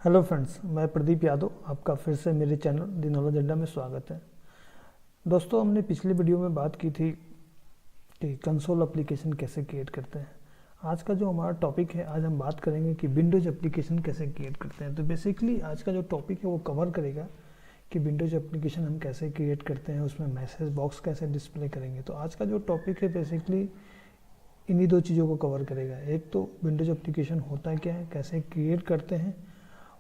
Hello friends, मैं प्रदीप यादव आपका फिर से मेरे चैनल दी नॉलेज अड्डा में स्वागत है। दोस्तों, हमने पिछली वीडियो में बात की थी कि कंसोल एप्लीकेशन कैसे क्रिएट करते हैं। आज का जो हमारा टॉपिक है, आज हम बात करेंगे कि विंडोज एप्लीकेशन कैसे क्रिएट करते हैं। तो बेसिकली आज का जो टॉपिक है वो कवर करेगा कि विंडोज एप्लीकेशन हम कैसे क्रिएट करते हैं, उसमें मैसेज बॉक्स कैसे डिस्प्ले करेंगे। तो आज का जो टॉपिक है बेसिकली इन्हीं दो चीज़ों को कवर करेगा। एक तो विंडोज एप्लीकेशन होता है क्या है, कैसे क्रिएट करते हैं,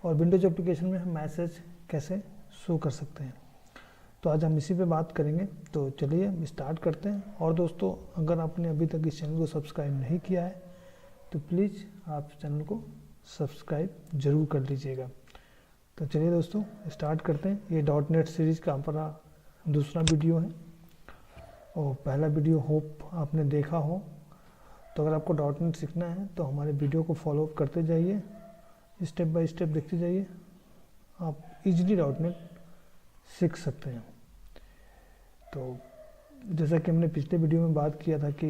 और विंडोज एप्लीकेशन में हम मैसेज कैसे शो कर सकते हैं। तो आज हम इसी पे बात करेंगे। तो चलिए हम स्टार्ट करते हैं। और दोस्तों, अगर आपने अभी तक इस चैनल को सब्सक्राइब नहीं किया है तो प्लीज़ आप चैनल को सब्सक्राइब ज़रूर कर लीजिएगा। तो चलिए दोस्तों स्टार्ट करते हैं। ये .NET सीरीज़ का हमारा दूसरा वीडियो है और पहला वीडियो होप आपने देखा हो। तो अगर आपको .NET सीखना है तो हमारे वीडियो को फॉलो अप करते जाइए, स्टेप बाय स्टेप देखते जाइए, आप इजीली .NET सीख सकते हैं। तो जैसा कि हमने पिछले वीडियो में बात किया था कि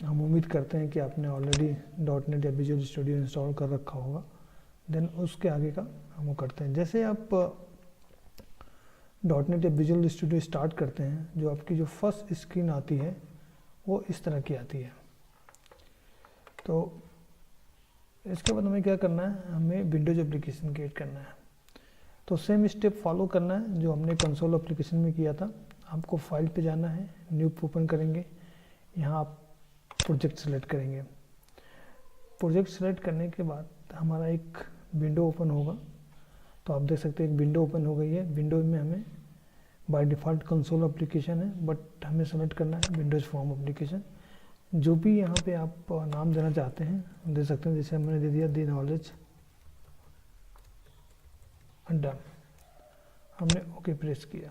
हम उम्मीद करते हैं कि आपने ऑलरेडी .NET या विजुअल स्टूडियो इंस्टॉल कर रखा होगा। देन उसके आगे का हम वो करते हैं। जैसे आप .NET या विजुअल स्टूडियो स्टार्ट करते हैं, जो आपकी जो फर्स्ट स्क्रीन आती है वो इस तरह की आती है। तो इसके बाद हमें क्या करना है, हमें विंडोज एप्लीकेशन क्रिएट करना है। तो सेम स्टेप फॉलो करना है जो हमने कंसोल एप्लीकेशन में किया था। आपको फाइल पे जाना है, न्यू ओपन करेंगे, यहाँ आप प्रोजेक्ट सेलेक्ट करेंगे। प्रोजेक्ट सेलेक्ट करने के बाद हमारा एक विंडो ओपन होगा। तो आप देख सकते हैं एक विंडो ओपन हो गई है। विंडो में हमें बाय डिफ़ॉल्ट कंसोल एप्लीकेशन है, बट हमें सेलेक्ट करना है विंडोज फॉर्म एप्लीकेशन। जो भी यहाँ पे आप नाम देना चाहते हैं दे सकते हैं। जैसे हमने दे दिया दी नॉलेज अड्डा, हमने ओके प्रेस किया।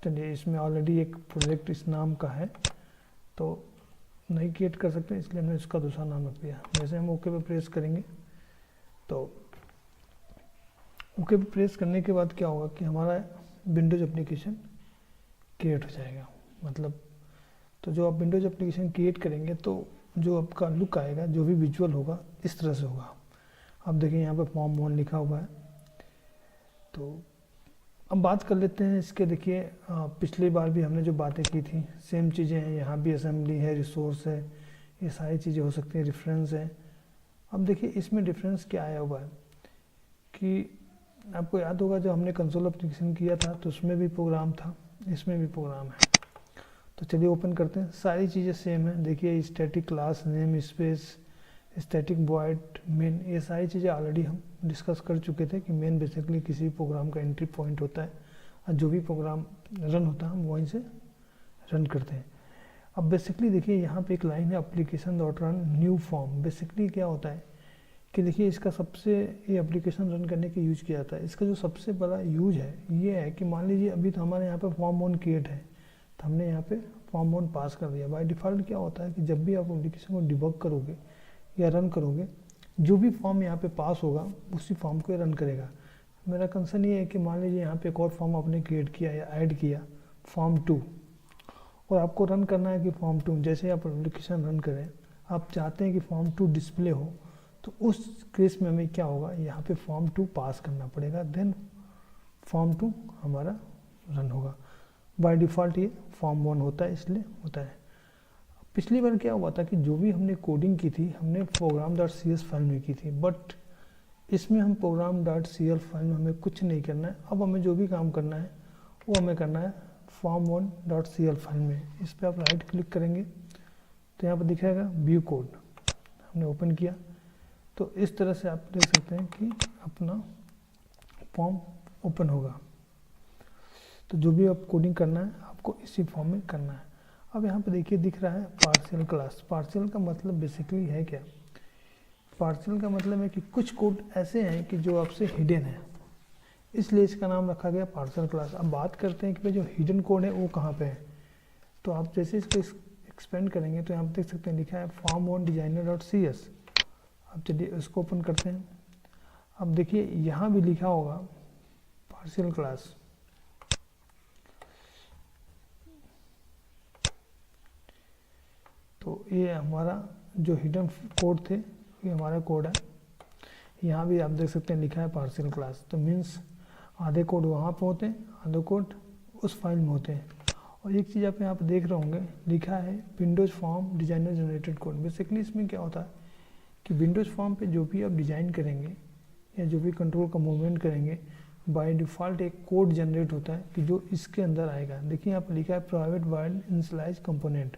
चलिए, इसमें ऑलरेडी एक प्रोजेक्ट इस नाम का है तो नहीं क्रिएट कर सकते, इसलिए हमने इसका दूसरा नाम रख दिया। जैसे हम ओके पे प्रेस करेंगे तो ओके पे प्रेस करने के बाद क्या होगा कि हमारा विंडोज एप्लीकेशन क्रिएट हो जाएगा। मतलब तो जो आप विंडोज एप्लीकेशन क्रिएट करेंगे तो जो आपका लुक आएगा, जो भी विजुअल होगा, इस तरह से होगा। अब देखिए यहाँ पे फॉर्म 1 लिखा हुआ है। तो अब बात कर लेते हैं इसके। देखिए पिछली बार भी हमने जो बातें की थी सेम चीज़ें हैं। यहाँ भी असेंबली है, रिसोर्स है, ये सारी चीज़ें हो सकती हैं, रेफरेंस है। अब देखिए इसमें डिफरेंस क्या आया हुआ है कि आपको याद होगा जब हमने कंसोल एप्लीकेशन किया था तो उसमें भी प्रोग्राम था, इसमें भी प्रोग्राम है। तो चलिए ओपन करते हैं। सारी चीज़ें सेम है। देखिए static class name space, static void main, ये सारी चीज़ें ऑलरेडी हम डिस्कस कर चुके थे कि मेन बेसिकली किसी भी प्रोग्राम का एंट्री पॉइंट होता है और जो भी प्रोग्राम रन होता है हम वहीं से रन करते हैं। अब बेसिकली देखिए यहाँ पे एक लाइन है application dot run new form. Basically क्या होता है कि देखिए इसका सबसे, ये एप्लीकेशन रन करने के यूज किया जाता है। इसका जो सबसे बड़ा यूज है ये है कि मान लीजिए अभी तो हमारे यहाँ पे फॉर्म 1 क्रिएट है, तो हमने यहाँ पे फॉर्म 1 पास कर दिया। बाय डिफ़ॉल्ट क्या होता है कि जब भी आप एप्लीकेशन को डिबग करोगे या रन करोगे, जो भी फॉर्म यहाँ पे पास होगा उसी फॉर्म को रन करेगा। मेरा कंसर्न ये है कि मान लीजिए यहाँ पे एक और फॉर्म आपने क्रिएट किया या ऐड किया फॉर्म 2, और आपको रन करना है कि फॉर्म 2, जैसे आप एप्लीकेशन रन करें आप चाहते हैं कि फॉर्म 2 डिस्प्ले हो, तो उस केस में हमें क्या होगा, यहाँ पे फॉर्म 2 पास करना पड़ेगा। देन फॉर्म 2 हमारा रन होगा। बाय डिफ़ॉल्ट ये फॉर्म 1 होता है, इसलिए होता है। पिछली बार क्या हुआ था कि जो भी हमने कोडिंग की थी हमने program.cs फाइल में की थी, बट इसमें हम program.cl फाइल में हमें कुछ नहीं करना है। अब हमें जो भी काम करना है वो हमें करना है form1.cl फाइल में। इस पर आप राइट क्लिक करेंगे तो यहाँ पर दिखाएगा व्यू कोड, हमने ओपन किया। तो इस तरह से आप देख सकते हैं कि अपना फॉर्म ओपन होगा। तो जो भी आप कोडिंग करना है आपको इसी फॉर्म में करना है। अब यहाँ पे देखिए दिख रहा है पार्शियल क्लास। पार्शियल का मतलब बेसिकली है क्या, पार्शियल का मतलब है कि कुछ कोड ऐसे हैं कि जो आपसे हिडन है, इसलिए इसका नाम रखा गया पार्शियल क्लास। अब बात करते हैं कि भाई जो हिडन कोड है वो कहाँ पे है। तो आप जैसे इसको एक्सपेंड करेंगे तो यहाँ पे देख सकते हैं लिखा है form1designer.cs। अब चलिए इसको ओपन करते हैं। अब देखिए यहाँ भी लिखा होगा पार्शियल क्लास। तो ये हमारा जो हिडन कोड थे ये हमारा कोड है। यहाँ भी आप देख सकते हैं लिखा है पार्शियल क्लास, तो मीन्स आधे कोड वहाँ पे होते हैं, आधे कोड उस फाइल में होते हैं। और एक चीज़ आप यहाँ पे देख रहे होंगे लिखा है Windows form designer generated code. Basically इसमें क्या होता है कि विंडोज़ फॉर्म पे जो भी आप डिज़ाइन करेंगे या जो भी कंट्रोल का मूवमेंट करेंगे, बाय डिफ़ॉल्ट एक कोड जनरेट होता है कि जो इसके अंदर आएगा। देखिए यहाँ पर लिखा है प्राइवेट वाइड इनिशियलाइज कंपोनेंट,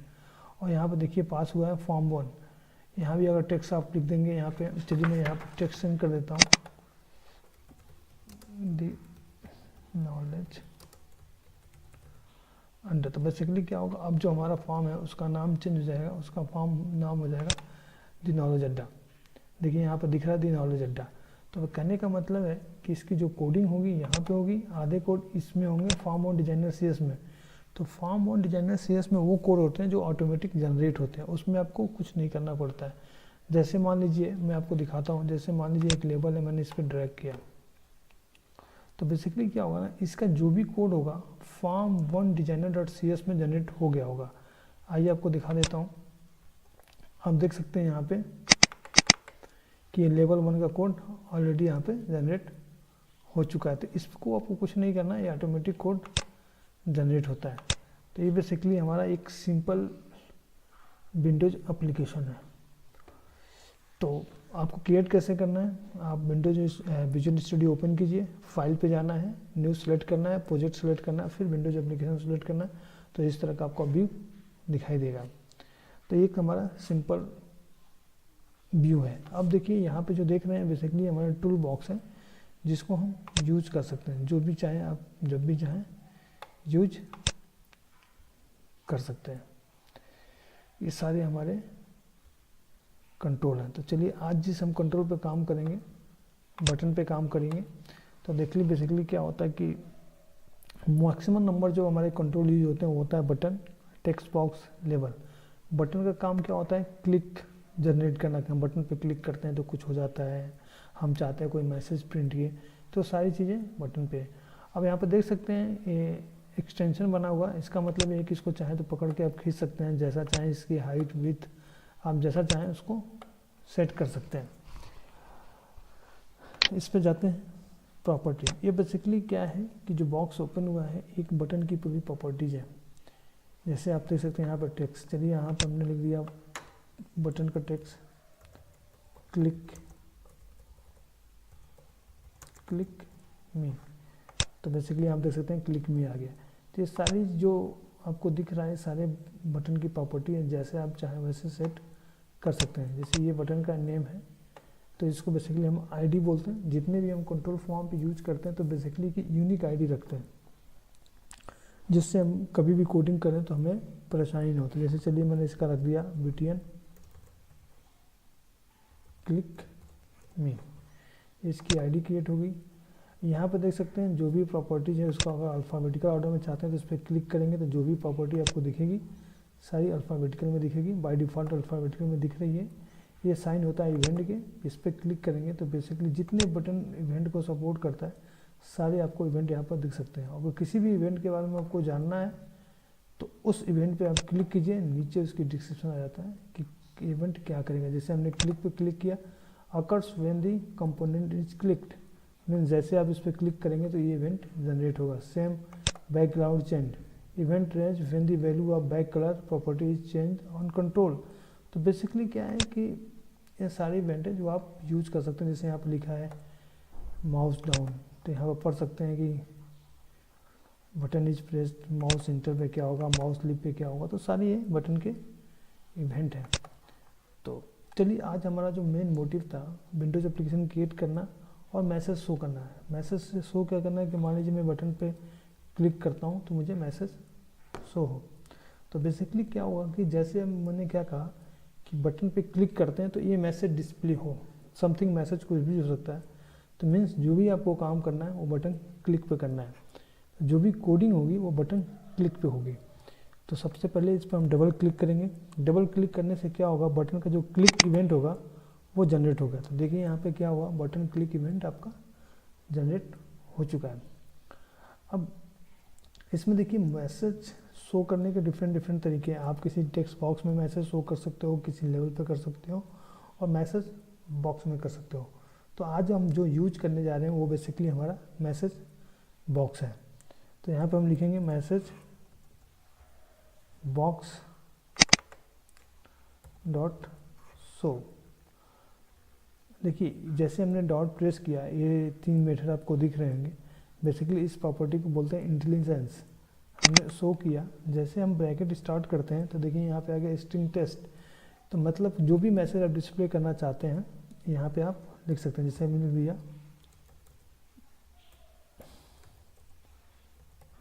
और यहाँ पर देखिए पास हुआ है फॉर्म 1। यहाँ भी अगर टेक्स्ट आप लिख देंगे यहाँ पे, चलिए मैं यहाँ पर टेक्स्ट सेंड कर देता हूँ, दी नॉलेज अंडर। तो बेसिकली क्या होगा, अब जो हमारा फॉर्म है उसका नाम चेंज हो जाएगा, उसका फॉर्म नाम हो जाएगा दी नॉलेज अड्डा। देखिए यहाँ पर दिख रहा है दी नॉलेज अड्डा। तो कहने का मतलब है कि इसकी जो कोडिंग होगी यहाँ पे होगी, आधे कोड इसमें होंगे फॉर्म ऑन डिजाइनर CS में। तो फॉर्म ऑन डिजाइनर CS में वो कोड होते हैं जो ऑटोमेटिक जनरेट होते हैं, उसमें आपको कुछ नहीं करना पड़ता है। जैसे मान लीजिए मैं आपको दिखाता हूँ, जैसे मान लीजिए एक लेबल है, मैंने इस पर ड्रैग किया, तो बेसिकली क्या होगा ना, इसका जो भी कोड होगा फॉर्म 1 डिजाइनर.cs में जनरेट हो गया होगा। आइए आपको दिखा देता हूँ। आप देख सकते हैं यहाँ पे कि ये लेवल 1 का कोड ऑलरेडी यहाँ पे जनरेट हो चुका है। तो इसको आपको कुछ नहीं करना है, ये ऑटोमेटिक कोड जनरेट होता है। तो ये बेसिकली हमारा एक सिंपल विंडोज एप्लीकेशन है। तो आपको क्रिएट कैसे करना है, आप विंडोज विजुअल स्टूडियो ओपन कीजिए, फाइल पे जाना है, न्यू सेलेक्ट करना है, प्रोजेक्ट सेलेक्ट करना है, फिर विंडोज एप्लीकेशन सेलेक्ट करना है। तो इस तरह का आपका व्यू दिखाई देगा। तो एक हमारा सिंपल व्यू है। अब देखिए यहाँ पे जो देख रहे हैं बेसिकली हमारा टूल बॉक्स है, जिसको हम यूज कर सकते हैं, जो भी चाहें आप जब भी चाहें यूज कर सकते हैं। ये सारे हमारे कंट्रोल हैं। तो चलिए आज जिस हम कंट्रोल पे काम करेंगे, बटन पे काम करेंगे, तो देखिए बेसिकली क्या होता है कि मैक्सिमम नंबर जो हमारे कंट्रोल यूज होते हैं वो होता है button, text box, label. Button का काम क्या होता है, क्लिक जनरेट करना, कि हम बटन पे क्लिक करते हैं तो कुछ हो जाता है, हम चाहते हैं कोई मैसेज प्रिंट किए, तो सारी चीज़ें बटन पे। अब यहाँ पे देख सकते हैं ये एक्सटेंशन बना हुआ है, इसका मतलब ये है कि इसको चाहे तो पकड़ के आप खींच सकते हैं, जैसा चाहें इसकी हाइट विड्थ आप जैसा चाहें उसको सेट कर सकते हैं। इस पे जाते हैं प्रॉपर्टी। ये बेसिकली क्या है कि जो बॉक्स ओपन हुआ है एक बटन की पूरी प्रॉपर्टीज है। जैसे आप देख सकते हैं यहाँ पर टेक्स्ट, चलिए यहाँ पर हमने लिख दिया बटन का टेक्स्ट क्लिक मी। तो बेसिकली आप देख सकते हैं क्लिक मी आ गया। तो ये सारी जो आपको दिख रहा है सारे बटन की प्रॉपर्टी है, जैसे आप चाहें वैसे सेट कर सकते हैं। जैसे ये बटन का नेम है, तो इसको बेसिकली हम आईडी बोलते हैं। जितने भी हम कंट्रोल फॉर्म पे यूज करते हैं तो बेसिकली की यूनिक आईडी रखते हैं, जिससे हम कभी भी कोडिंग करें तो हमें परेशानी नहीं होती। जैसे चलिए मैंने इसका रख दिया BTN क्लिक मी, इसकी आईडी क्रिएट होगी। यहाँ पे देख सकते हैं जो भी प्रॉपर्टीज है उसका अगर अल्फ़ाबेटिकल ऑर्डर में चाहते हैं तो इस पर क्लिक करेंगे तो जो भी प्रॉपर्टी आपको दिखेगी सारी अल्फ़ाबेटिकल में दिखेगी। बाय डिफ़ॉल्ट अल्फ़ाबेटिकल में दिख रही है। ये साइन होता है इवेंट के, इस पर क्लिक करेंगे तो बेसिकली जितने बटन इवेंट को सपोर्ट करता है सारे आपको इवेंट यहाँ पर दिख सकते हैं। अगर किसी भी इवेंट के बारे में आपको जानना है तो उस इवेंट पे आप क्लिक कीजिए, नीचे उसकी डिस्क्रिप्शन आ जाता है कि इवेंट क्या करेगा। जैसे हमने क्लिक पे क्लिक किया, occurs when the component is clicked, mean जैसे आप इस पर क्लिक करेंगे तो ये इवेंट जनरेट होगा। Same background change, event range when the value of back colour property is change on control. तो बेसिकली क्या है कि ये सारे इवेंट है जो आप यूज कर सकते हैं। जैसे यहाँ पर लिखा है माउस डाउन, तो यहाँ पर पढ़ सकते हैं कि button is pressed, mouse inter पे क्या होगा, माउस लिप पे क्या होगा। तो सारी ये बटन के इवेंट हैं। तो चलिए आज हमारा जो मेन मोटिव था विंडोज एप्लीकेशन क्रिएट करना और मैसेज शो करना है। मैसेज से शो क्या करना है कि मान लीजिए मैं बटन पे क्लिक करता हूँ तो मुझे मैसेज शो हो। तो बेसिकली क्या होगा कि जैसे मैंने क्या कहा कि बटन पे क्लिक करते हैं तो ये मैसेज डिस्प्ले हो, समथिंग मैसेज कुछ भी हो सकता है। तो मीन्स जो भी आपको काम करना है वो बटन क्लिक पे करना है, जो भी कोडिंग होगी वो बटन क्लिक पे होगी। तो सबसे पहले इस पर हम डबल क्लिक करेंगे। डबल क्लिक करने से क्या होगा, बटन का जो क्लिक इवेंट होगा वो जनरेट होगा। तो देखिए यहाँ पे क्या हुआ, बटन क्लिक इवेंट आपका जनरेट हो चुका है। अब इसमें देखिए मैसेज शो करने के डिफरेंट तरीके हैं। आप किसी टेक्स्ट बॉक्स में मैसेज शो कर सकते हो, किसी लेवल पे कर सकते हो, और मैसेज बॉक्स में कर सकते हो। तो आज हम जो यूज करने जा रहे हैं वो बेसिकली हमारा मैसेज बॉक्स है। तो यहाँ पे हम लिखेंगे मैसेज बॉक्स डॉट शो। देखिए जैसे हमने डॉट प्रेस किया, ये 3 मेथड आपको दिख रहे होंगे। बेसिकली इस प्रॉपर्टी को बोलते हैं इंटेलिजेंस। हमने शो किया, जैसे हम ब्रैकेट स्टार्ट करते हैं तो देखिए यहाँ पे आ गया स्ट्रिंग टेस्ट। तो मतलब जो भी मैसेज आप डिस्प्ले करना चाहते हैं यहाँ पे आप लिख सकते हैं। जैसे मैंने दिया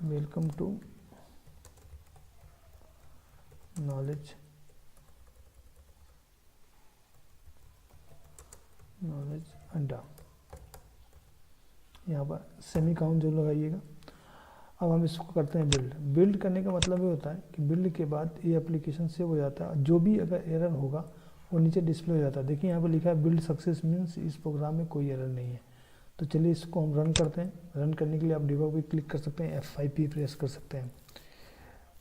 वेलकम टू नॉलेज अड्डा, यहाँ पर सेमी काउंट जो लगाइएगा। अब हम इसको करते हैं बिल्ड। बिल्ड करने का मतलब ये होता है कि बिल्ड के बाद ये एप्लीकेशन सेव हो जाता है, जो भी अगर एरर होगा वो नीचे डिस्प्ले हो जाता है। देखिए यहाँ पर लिखा है बिल्ड सक्सेस, मीन्स इस प्रोग्राम में कोई एरर नहीं है। तो चलिए इसको हम रन करते हैं। रन करने के लिए आप डिबग पे क्लिक कर सकते हैं, F5 प्रेस कर सकते हैं।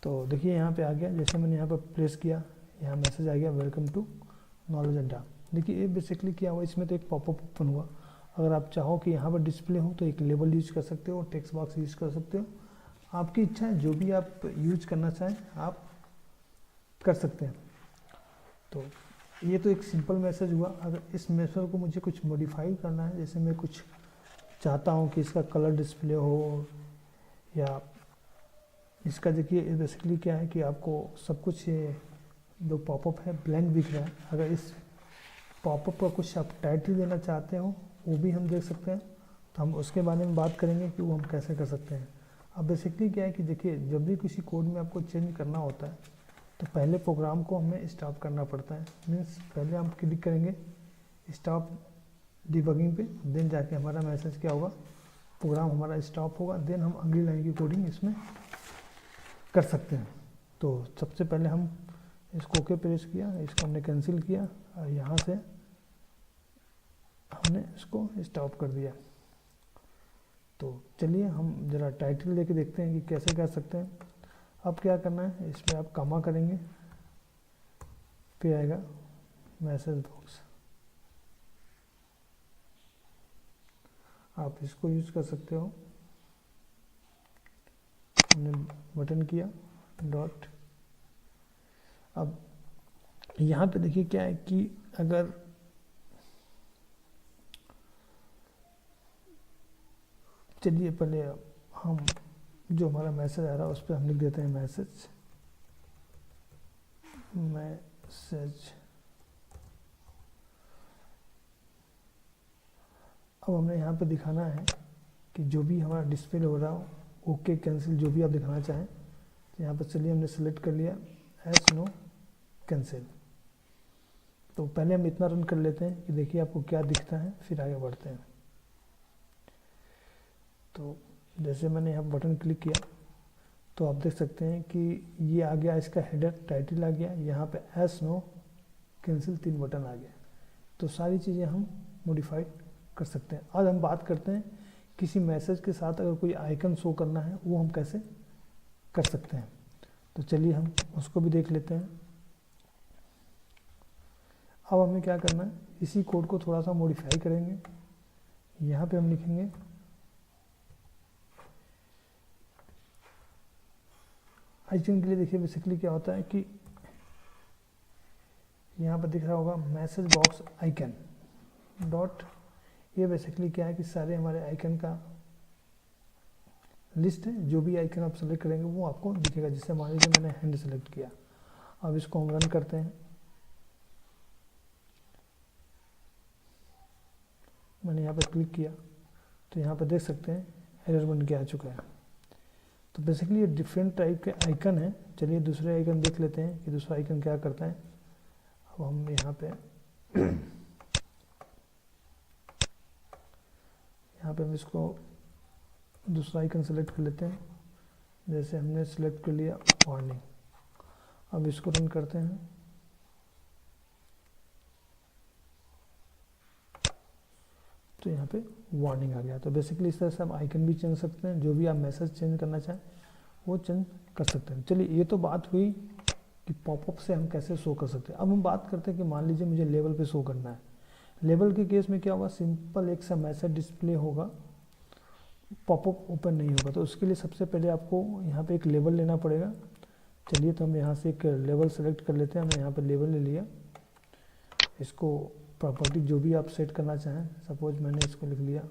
तो देखिए यहाँ पे आ गया, जैसे मैंने यहाँ पर प्रेस किया यहाँ मैसेज आ गया वेलकम टू नॉलेज अड्डा। देखिए ये बेसिकली क्या हुआ, इसमें तो एक पॉपअप ओपन हुआ। अगर आप चाहो कि यहाँ पर डिस्प्ले हो तो एक लेबल यूज कर सकते हो, टेक्स्ट बॉक्स यूज कर सकते हो, आपकी इच्छा है, जो भी आप यूज करना चाहें आप कर सकते हैं। तो ये तो एक सिंपल मैसेज हुआ। अगर इस मैसेज को मुझे कुछ मॉडिफाई करना है, जैसे मैं कुछ चाहता हूँ कि इसका कलर डिस्प्ले हो या इसका, देखिए बेसिकली क्या है कि आपको सब कुछ, ये जो पॉपअप है ब्लैंक दिख रहा है। अगर इस पॉपअप का कुछ आप टाइटल देना चाहते हो वो भी हम देख सकते हैं। तो हम उसके बारे में बात करेंगे कि वो हम कैसे कर सकते हैं। अब बेसिकली क्या है कि देखिए जब भी किसी कोड में आपको चेंज करना होता है तो पहले प्रोग्राम को हमें स्टॉप करना पड़ता है। मीन्स पहले हम क्लिक करेंगे स्टॉप डिबगिंग पे, देन जाके हमारा मैसेज क्या होगा, प्रोग्राम हमारा स्टॉप होगा, देन हम अगली लाइन की कोडिंग इसमें कर सकते हैं। तो सबसे पहले हम इसको ओके प्रेस किया, इसको हमने कैंसिल किया और यहाँ से हमने इसको स्टॉप कर दिया। तो चलिए हम ज़रा टाइटल देके देखते हैं कि कैसे कर सकते हैं। अब क्या करना है, इस पर आप कॉमा करेंगे, फिर आएगा मैसेज बॉक्स, आप इसको यूज कर सकते हो। हमने बटन किया डॉट। अब यहाँ पे देखिए क्या है कि अगर चलिए पहले हम जो हमारा मैसेज आ रहा है उस पर हम लिख देते हैं मैसेज अब हमें यहाँ पे दिखाना है कि जो भी हमारा डिस्प्ले हो रहा हो, ओके कैंसिल जो भी आप दिखाना चाहें। तो यहाँ पर चलिए हमने सेलेक्ट कर लिया एस नो कैंसिल। तो पहले हम इतना रन कर लेते हैं कि देखिए आपको क्या दिखता है, फिर आगे बढ़ते हैं। तो जैसे मैंने यहाँ बटन क्लिक किया तो आप देख सकते हैं कि ये आ गया, इसका हेडर टाइटल आ गया, यहाँ पे एस नो कैंसिल 3 बटन आ गया। तो सारी चीज़ें हम मॉडिफाइड कर सकते हैं। आज हम बात करते हैं किसी मैसेज के साथ अगर कोई आइकन शो करना है वो हम कैसे कर सकते हैं। तो चलिए हम उसको भी देख लेते हैं। अब हमें क्या करना है, इसी कोड को थोड़ा सा मॉडिफाई करेंगे। यहाँ पे हम लिखेंगे आइकन के लिए। देखिए बेसिकली क्या होता है कि यहाँ पर दिख रहा होगा मैसेज बॉक्स आइकन डॉट। ये बेसिकली क्या है कि सारे हमारे आइकन का लिस्ट है। जो भी आइकन आप सेलेक्ट करेंगे वो आपको दिखेगा। जैसे मान लीजिए मैंने हैंड सेलेक्ट किया, अब इसको हम रन करते हैं। मैंने यहाँ पर क्लिक किया तो यहाँ पर देख सकते हैं एरर बन के आ चुका है। तो बेसिकली ये डिफरेंट टाइप के आइकन है। चलिए दूसरे आइकन देख लेते हैं कि दूसरा आइकन क्या करता है। अब हम यहाँ पे हम इसको दूसरा आइकन सेलेक्ट कर लेते हैं। जैसे हमने सेलेक्ट कर लिया वार्निंग। अब इसको रन करते हैं। तो यहाँ पे वार्निंग आ गया। तो बेसिकली इस तरह से आप आइकन भी चेंज सकते हैं, जो भी आप मैसेज चेंज करना चाहें वो चेंज कर सकते हैं। चलिए ये तो बात हुई कि पॉपअप से हम कैसे शो कर सकते हैं। अब हम बात करते हैं कि मान लीजिए मुझे लेवल पे शो करना है। लेबल के केस में क्या होगा, सिंपल एक सा मैसेज डिस्प्ले होगा, पॉपअप ओपन नहीं होगा। तो उसके लिए सबसे पहले आपको यहाँ पे एक लेबल लेना पड़ेगा। चलिए तो हम यहाँ से एक लेबल सेलेक्ट कर लेते हैं। हमने यहाँ पे लेबल ले लिया। इसको प्रॉपर्टी जो भी आप सेट करना चाहें, सपोज मैंने इसको लिख लिया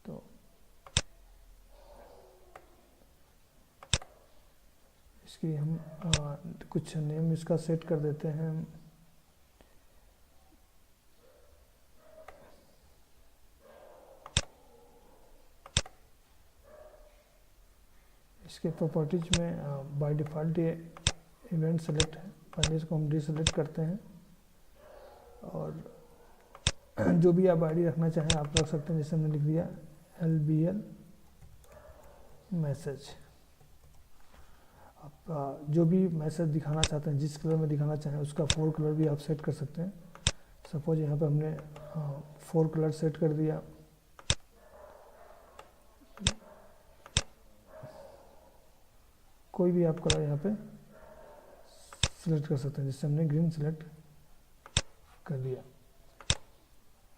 तो इसकी हम कुछ नेम इसका सेट कर देते हैं। इसके प्रॉपर्टीज में बाय डिफ़ॉल्ट ये इवेंट सेलेक्ट है, पहले इसको हम डिसेलेक्ट करते हैं। और जो भी आप आईडी रखना चाहें आप रख सकते हैं, जैसे हमने लिख दिया LBL मैसेज। आप जो भी मैसेज दिखाना चाहते हैं, जिस कलर में दिखाना चाहें उसका 4 कलर भी आप सेट कर सकते हैं। सपोज यहाँ पे हमने 4 कलर सेट कर दिया। कोई भी आप कलर यहाँ पे सिलेक्ट कर सकते हैं, जैसे हमने ग्रीन सेलेक्ट कर दिया।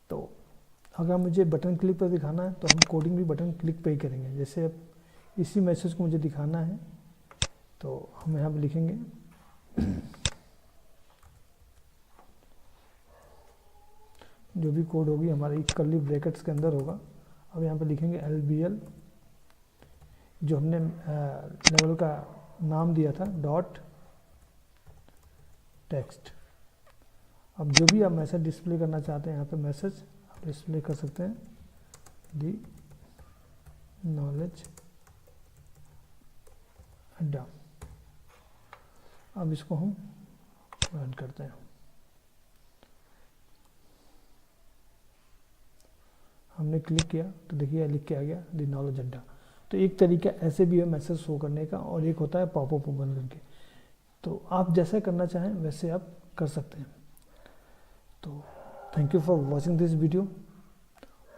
तो अगर मुझे बटन क्लिक पर दिखाना है तो हम कोडिंग भी बटन क्लिक पे ही करेंगे। जैसे अब इसी मैसेज को मुझे दिखाना है तो हम यहाँ पे लिखेंगे जो भी कोड होगी हमारी कर्ली ब्रैकेट्स के अंदर होगा। अब यहाँ पे लिखेंगे LBL, जो हमने लेवल का नाम दिया था डॉट टेक्स्ट। अब जो भी आप मैसेज डिस्प्ले करना चाहते हैं यहाँ पे मैसेज आप डिस्प्ले कर सकते हैं, दी नॉलेज अड्डा। अब इसको हम रन करते हैं। हमने क्लिक किया तो देखिए लिख के आ गया दी नॉलेज अड्डा। तो एक तरीका ऐसे भी है मैसेज शो करने का, और एक होता है पॉपअप ओपन करके। तो आप जैसा करना चाहें वैसे आप कर सकते हैं। तो thank you for watching this video,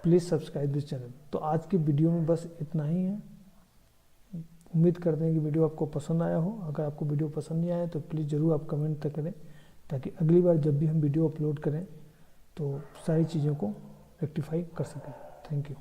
please subscribe this channel. तो आज की वीडियो में बस इतना ही है। उम्मीद करते हैं कि वीडियो आपको पसंद आया हो। अगर आपको वीडियो पसंद नहीं आया तो प्लीज़ ज़रूर आप कमेंट तक करें, ताकि अगली बार जब भी हम वीडियो अपलोड करें तो सारी चीज़ों को रेक्टिफाई कर सकें। Thank you.